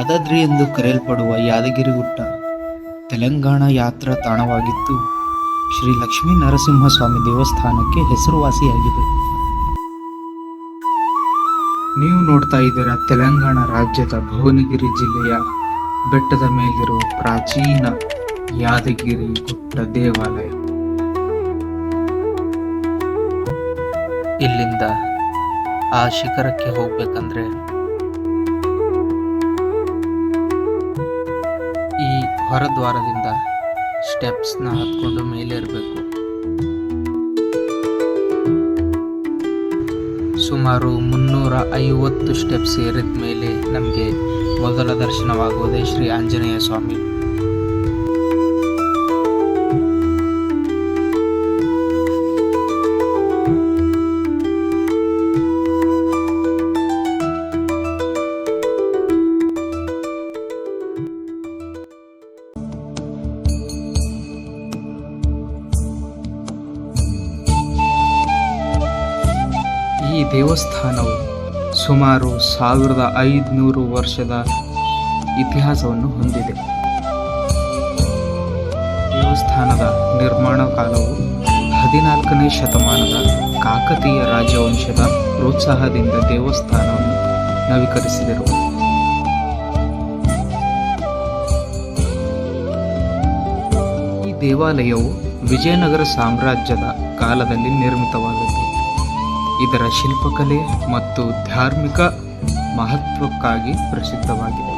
ಯಾದಾದ್ರಿ ಎಂದು ಕರೆಯಲ್ಪಡುವ ಯಾದಗಿರಿಗುಟ್ಟ ತೆಲಂಗಾಣ ಯಾತ್ರಾ ತಾಣವಾಗಿದ್ದು ಶ್ರೀ ಲಕ್ಷ್ಮೀ ನರಸಿಂಹಸ್ವಾಮಿ ದೇವಸ್ಥಾನಕ್ಕೆ ಹೆಸರುವಾಸಿಯಾಗಿದೆ. ನೀವು ನೋಡ್ತಾ ಇದ್ದೀರಾ ತೆಲಂಗಾಣ ರಾಜ್ಯದ ಭುವನಗಿರಿ ಜಿಲ್ಲೆಯ ಬೆಟ್ಟದ ಮೇಲಿರುವ ಪ್ರಾಚೀನ ಯಾದಗಿರಿ ಗುಟ್ಟ ದೇವಾಲಯ. ಇಲ್ಲಿಂದ ಆ ಶಿಖರಕ್ಕೆ ಹೋಗ್ಬೇಕಂದ್ರೆ ಈ ಹೊರದ್ವಾರದಿಂದ ಸ್ಟೆಪ್ಸ್ನ ಹತ್ಕೊಂಡು ಮೇಲೆ ಇರಬೇಕು. ಸುಮಾರು 350 ಸ್ಟೆಪ್ಸ್ ಏರಿದ ಮೇಲೆ ನಮಗೆ ಮೊದಲ ದರ್ಶನವಾಗುವುದೇ ಶ್ರೀ ಆಂಜನೇಯ ಸ್ವಾಮಿ. ಈ ದೇವಸ್ಥಾನವು ಸುಮಾರು 1500 ವರ್ಷದ ಇತಿಹಾಸವನ್ನು ಹೊಂದಿದೆ. ದೇವಸ್ಥಾನದ ನಿರ್ಮಾಣ ಕಾಲವು 14ನೇ ಶತಮಾನದ ಕಾಕತೀಯ ರಾಜವಂಶದ ಪ್ರೋತ್ಸಾಹದಿಂದ ದೇವಸ್ಥಾನವನ್ನು ನವೀಕರಿಸಿದರು. ಈ ದೇವಾಲಯವು ವಿಜಯನಗರ ಸಾಮ್ರಾಜ್ಯದ ಕಾಲದಲ್ಲಿ ನಿರ್ಮಿತವಾದದ್ದು. ಇದರ ಶಿಲ್ಪಕಲೆ ಮತ್ತು ಧಾರ್ಮಿಕ ಮಹತ್ವಕ್ಕಾಗಿ ಪ್ರಸಿದ್ಧವಾಗಿದೆ.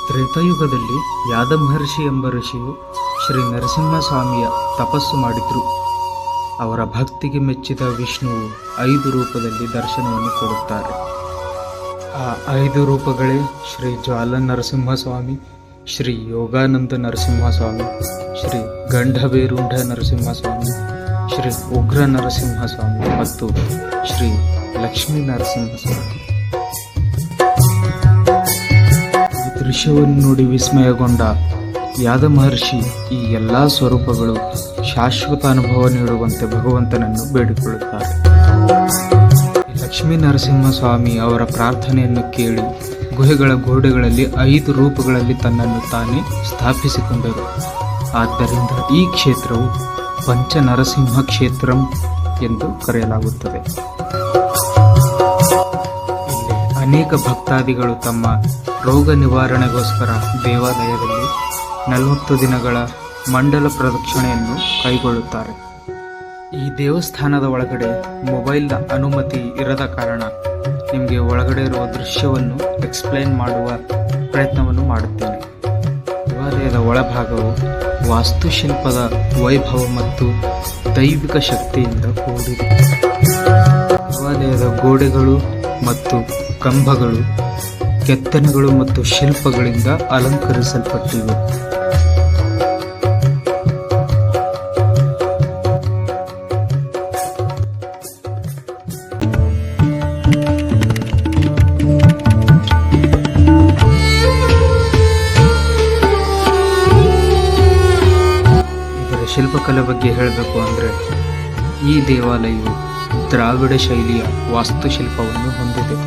ತ್ರೇತಾಯುಗದಲ್ಲಿ ಯಾದ ಮಹರ್ಷಿ ಎಂಬ ಋಷಿಯು ಶ್ರೀ ನರಸಿಂಹಸ್ವಾಮಿಯ ತಪಸ್ಸು ಮಾಡಿದ್ರು. ಅವರ ಭಕ್ತಿಗೆ ಮೆಚ್ಚಿದ ವಿಷ್ಣುವು 5 ರೂಪದಲ್ಲಿ ದರ್ಶನವನ್ನು ಕೊಡುತ್ತಾರೆ. ಆ 5 ರೂಪಗಳೇ ಶ್ರೀ ಜ್ವಾಲ ನರಸಿಂಹಸ್ವಾಮಿ, ಶ್ರೀ ಯೋಗಾನಂದ ನರಸಿಂಹಸ್ವಾಮಿ, ಶ್ರೀ ಗಂಡಭೇರುಂಡ ನರಸಿಂಹಸ್ವಾಮಿ, ಶ್ರೀ ಉಗ್ರ ನರಸಿಂಹಸ್ವಾಮಿ ಮತ್ತು ಶ್ರೀ ಲಕ್ಷ್ಮೀ ನರಸಿಂಹಸ್ವಾಮಿ. ಈ ದೃಶ್ಯವನ್ನು ನೋಡಿ ವಿಸ್ಮಯಗೊಂಡ ಯಾದ ಮಹರ್ಷಿ ಈ ಎಲ್ಲ ಸ್ವರೂಪಗಳು ಶಾಶ್ವತ ಅನುಭವ ನೀಡುವಂತೆ ಭಗವಂತನನ್ನು ಬೇಡಿಕೊಳ್ಳುತ್ತಾರೆ. ಲಕ್ಷ್ಮೀ ನರಸಿಂಹಸ್ವಾಮಿ ಅವರ ಪ್ರಾರ್ಥನೆಯನ್ನು ಕೇಳಿ ಗುಹೆಗಳ ಗೋಡೆಗಳಲ್ಲಿ 5 ರೂಪಗಳಲ್ಲಿ ತನ್ನನ್ನು ತಾನೇ ಸ್ಥಾಪಿಸಿಕೊಂಡರು. ಆದ್ದರಿಂದ ಈ ಕ್ಷೇತ್ರವು ಪಂಚ ನರಸಿಂಹ ಕ್ಷೇತ್ರಂ ಎಂದು ಕರೆಯಲಾಗುತ್ತದೆ. ಇಲ್ಲಿ ಅನೇಕ ಭಕ್ತಾದಿಗಳು ತಮ್ಮ ರೋಗ ನಿವಾರಣೆಗೋಸ್ಕರ ದೇವಾಲಯದಲ್ಲಿ 40 ದಿನಗಳ ಮಂಡಲ ಪ್ರದಕ್ಷಿಣೆಯನ್ನು ಕೈಗೊಳ್ಳುತ್ತಾರೆ. ಈ ದೇವಸ್ಥಾನದ ಒಳಗಡೆ ಮೊಬೈಲ್ನ ಅನುಮತಿ ಇರದ ಕಾರಣ ನಿಮಗೆ ಒಳಗಡೆ ಇರುವ ದೃಶ್ಯವನ್ನು ಎಕ್ಸ್ಪ್ಲೈನ್ ಮಾಡುವ ಪ್ರಯತ್ನವನ್ನು ಮಾಡುತ್ತೇನೆ. ದೇವಾಲಯದ ಒಳಭಾಗವು ವಾಸ್ತುಶಿಲ್ಪದ ವೈಭವ ಮತ್ತು ದೈವಿಕ ಶಕ್ತಿಯಿಂದ ಕೂಡಿದೆ. ದೇವಾಲಯದ ಗೋಡೆಗಳು ಮತ್ತು ಕಂಬಗಳು ಕೆತ್ತನೆಗಳು ಮತ್ತು ಶಿಲ್ಪಗಳಿಂದ ಅಲಂಕರಿಸಲ್ಪಟ್ಟಿವೆ. ಶಿಲ್ಪಕಲೆ ಬಗ್ಗೆ ಹೇಳಬೇಕು ಅಂದರೆ ಈ ದೇವಾಲಯವು ದ್ರಾವಿಡ ಶೈಲಿಯ ವಾಸ್ತುಶಿಲ್ಪವನ್ನು ಹೊಂದಿದೆ.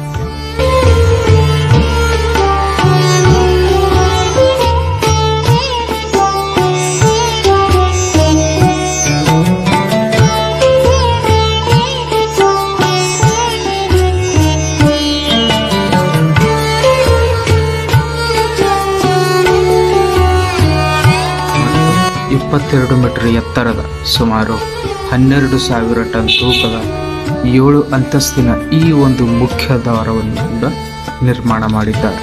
ಮತ್ತು 22 ಮೀಟರ್ ಎತ್ತರದ ಸುಮಾರು 12,000 ಟನ್ ತೂಕದ 7 ಅಂತಸ್ತಿನ ಈ ಒಂದು ಮುಖ್ಯ ದ್ವಾರವನ್ನು ಕೂಡ ನಿರ್ಮಾಣ ಮಾಡಿದ್ದಾರೆ.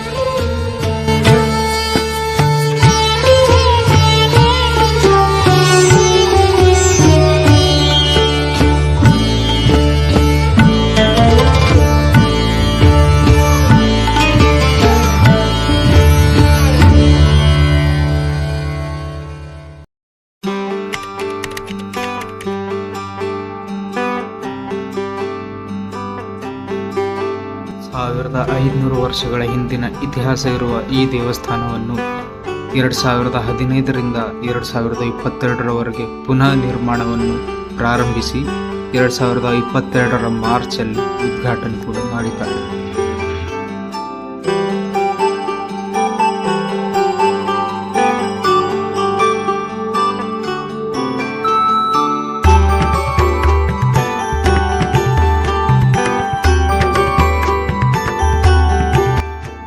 1500 ವರ್ಷಗಳ ಹಿಂದಿನ ಇತಿಹಾಸ ಇರುವ ಈ ದೇವಸ್ಥಾನವನ್ನು 2015ರಿಂದ 2022ರವರೆಗೆ ಪುನಃ ನಿರ್ಮಾಣವನ್ನು ಪ್ರಾರಂಭಿಸಿ 2022ರ ಮಾರ್ಚಲ್ಲಿ ಉದ್ಘಾಟನೆ ಕೂಡ ಮಾಡಿದ್ದಾರೆ.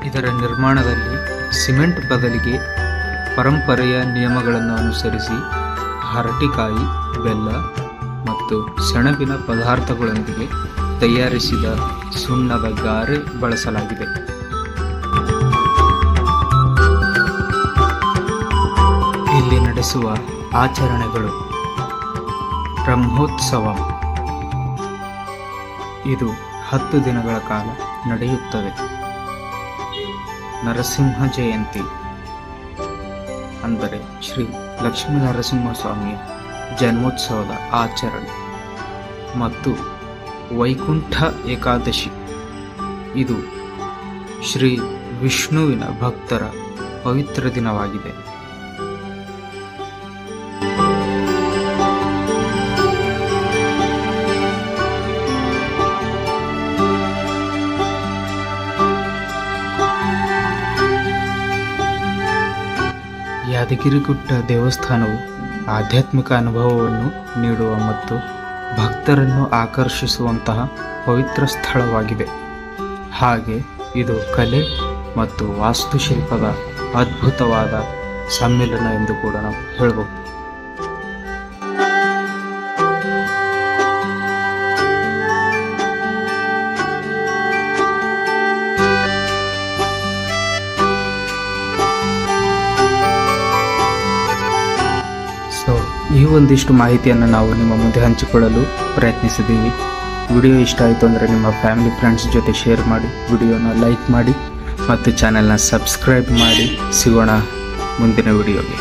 ಇದರ ನಿರ್ಮಾಣದಲ್ಲಿ ಸಿಮೆಂಟ್ ಬದಲಿಗೆ ಪರಂಪರೆಯ ನಿಯಮಗಳನ್ನು ಅನುಸರಿಸಿ ಹರಟಿಕಾಯಿ, ಬೆಲ್ಲ ಮತ್ತು ಸೆಣಬಿನ ಪದಾರ್ಥಗಳೊಂದಿಗೆ ತಯಾರಿಸಿದ ಸುಣ್ಣದ ಗಾರೆ ಬಳಸಲಾಗಿದೆ. ಇಲ್ಲಿ ನಡೆಸುವ ಆಚರಣೆಗಳು: ಬ್ರಹ್ಮೋತ್ಸವ. ಇದು 10 ದಿನಗಳ ಕಾಲ ನಡೆಯುತ್ತದೆ. ನರಸಿಂಹ ಜಯಂತಿ ಅಂದರೆ ಶ್ರೀ ಲಕ್ಷ್ಮೀ ನರಸಿಂಹಸ್ವಾಮಿಯ ಜನ್ಮೋತ್ಸವದ ಆಚರಣೆ ಮತ್ತು ವೈಕುಂಠ ಏಕಾದಶಿ. ಇದು ಶ್ರೀ ವಿಷ್ಣುವಿನ ಭಕ್ತರ ಪವಿತ್ರ ದಿನವಾಗಿದೆ. ಯಾದಗಿರಿಗುಟ್ಟ ದೇವಸ್ಥಾನವು ಆಧ್ಯಾತ್ಮಿಕ ಅನುಭವವನ್ನು ನೀಡುವ ಮತ್ತು ಭಕ್ತರನ್ನು ಆಕರ್ಷಿಸುವಂತಹ ಪವಿತ್ರ ಸ್ಥಳವಾಗಿದೆ. ಹಾಗೆ ಇದು ಕಲೆ ಮತ್ತು ವಾಸ್ತುಶಿಲ್ಪದ ಅದ್ಭುತವಾದ ಸಮ್ಮಿಲನ ಎಂದು ಕೂಡ ನಾವು ಹೇಳಬಹುದು. ಈ ಒಂದಿಷ್ಟು ಮಾಹಿತಿಯನ್ನು ನಾವು ನಿಮ್ಮ ಮುಂದೆ ಹಂಚಿಕೊಳ್ಳಲು ಪ್ರಯತ್ನಿಸಿದ್ದೀವಿ. ವಿಡಿಯೋ ಇಷ್ಟ ಆಯಿತು ಅಂದರೆ ನಿಮ್ಮ ಫ್ಯಾಮಿಲಿ ಫ್ರೆಂಡ್ಸ್ ಜೊತೆ ಶೇರ್ ಮಾಡಿ, ವಿಡಿಯೋನ ಲೈಕ್ ಮಾಡಿ ಮತ್ತು ಚಾನೆಲ್ನ ಸಬ್ಸ್ಕ್ರೈಬ್ ಮಾಡಿ. ಸಿಗೋಣ ಮುಂದಿನ ವಿಡಿಯೋಗೆ.